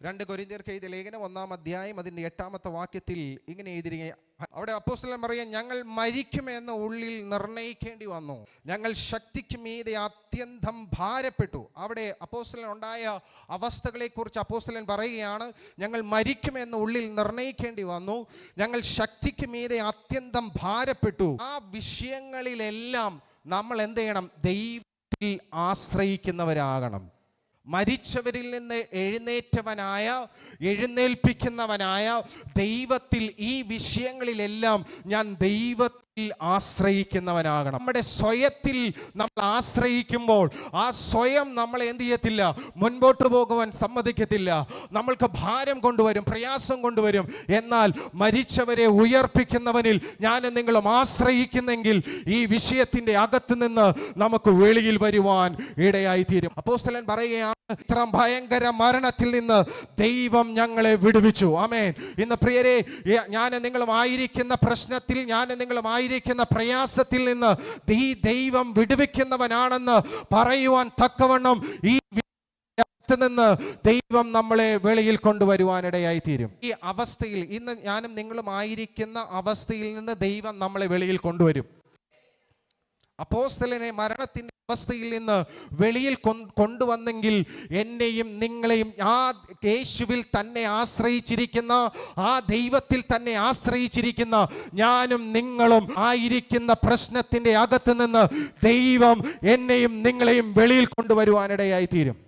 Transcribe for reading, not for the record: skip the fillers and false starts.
2 കൊരിന്ത്യർക്ക് എഴുതിയ ലേഖനം 1-ാം അധ്യായം അതിൻ്റെ 8-ാമത്തെ വാക്യത്തിൽ ഇങ്ങനെ എഴുതിയിരിക്കുക. അവിടെ അപ്പോസ്തലൻ പറയാൻ, ഞങ്ങൾ മരിക്കുമെന്ന് ഉള്ളിൽ നിർണയിക്കേണ്ടി വന്നു, ഞങ്ങൾ ശക്തിക്ക് മീതെ അത്യന്തം ഭാരപ്പെട്ടു. അവിടെ അപ്പോസ്തലൻ ഉണ്ടായ അവസ്ഥകളെക്കുറിച്ച് അപ്പോസ്തലൻ പറയുകയാണ്, ഞങ്ങൾ മരിക്കുമെന്ന് ഉള്ളിൽ നിർണയിക്കേണ്ടി വന്നു, ഞങ്ങൾ ശക്തിക്ക് മീതെ അത്യന്തം ഭാരപ്പെട്ടു. ആ വിഷയങ്ങളിലെല്ലാം നമ്മൾ എന്ത് ചെയ്യണം? ദൈവത്തിൽ ആശ്രയിക്കുന്നവരാകണം. മരിച്ചവരിൽ നിന്ന് എഴുന്നേൽപ്പിക്കുന്നവനായ ദൈവത്തിൽ ഈ വിഷയങ്ങളിലെല്ലാം ഞാൻ ദൈവത്തിൽ ആശ്രയിക്കുന്നവനാകണം. നമ്മുടെ സ്വയത്തിൽ നമ്മൾ ആശ്രയിക്കുമ്പോൾ ആ സ്വയം നമ്മളെ എന്ത് ചെയ്യത്തില്ല? മുൻപോട്ട് പോകുവാൻ സമ്മതിക്കത്തില്ല. നമ്മൾക്ക് ഭാരം കൊണ്ടുവരും, പ്രയാസം കൊണ്ടുവരും. എന്നാൽ മരിച്ചവരെ ഉയർപ്പിക്കുന്നവനിൽ ഞാനും നിങ്ങളും ആശ്രയിക്കുന്നെങ്കിൽ ഈ വിഷയത്തിൻ്റെ അകത്ത് നിന്ന് നമുക്ക് വെളിയിൽ വരുവാൻ ഇടയായിത്തീരും. അപ്പോസ്തലൻ പറയുകയാണ്, ഇത്ര ഭയങ്കര മരണത്തിൽ നിന്ന് ദൈവം ഞങ്ങളെ വിടുവിച്ചു. ആമേൻ. ഇന്ന് പ്രിയരെ, ഞാനും നിങ്ങളും ആയിരിക്കുന്ന പ്രശ്നത്തിൽ, ഞാനും നിങ്ങളും ആയിരിക്കുന്ന പ്രയാസത്തിൽ നിന്ന് ഈ ദൈവം വിടുവിക്കുന്നവനാണെന്ന് പറയുവാൻ തക്കവണ്ണം ഈ നിന്ന് ദൈവം നമ്മളെ വെളിയിൽ കൊണ്ടുവരുവാനിടയായി തീരും. ഈ അവസ്ഥയിൽ, ഇന്ന് ഞാനും നിങ്ങളും ആയിരിക്കുന്ന അവസ്ഥയിൽ നിന്ന് ദൈവം നമ്മളെ വെളിയിൽ കൊണ്ടുവരും. അപ്പോസ്തലനെ മരണത്തിൻ്റെ അവസ്ഥയിൽ നിന്ന് വെളിയിൽ കൊണ്ടുവന്നെങ്കിൽ എന്നെയും നിങ്ങളെയും ആ യേശുവിൽ തന്നെ ആശ്രയിച്ചിരിക്കുന്ന, ആ ദൈവത്തിൽ തന്നെ ആശ്രയിച്ചിരിക്കുന്ന ഞാനും നിങ്ങളും ആയിരിക്കുന്ന പ്രശ്നത്തിൻ്റെ അകത്ത് നിന്ന് ദൈവം എന്നെയും നിങ്ങളെയും വെളിയിൽ കൊണ്ടുവരുവാനിടയായി തീരും.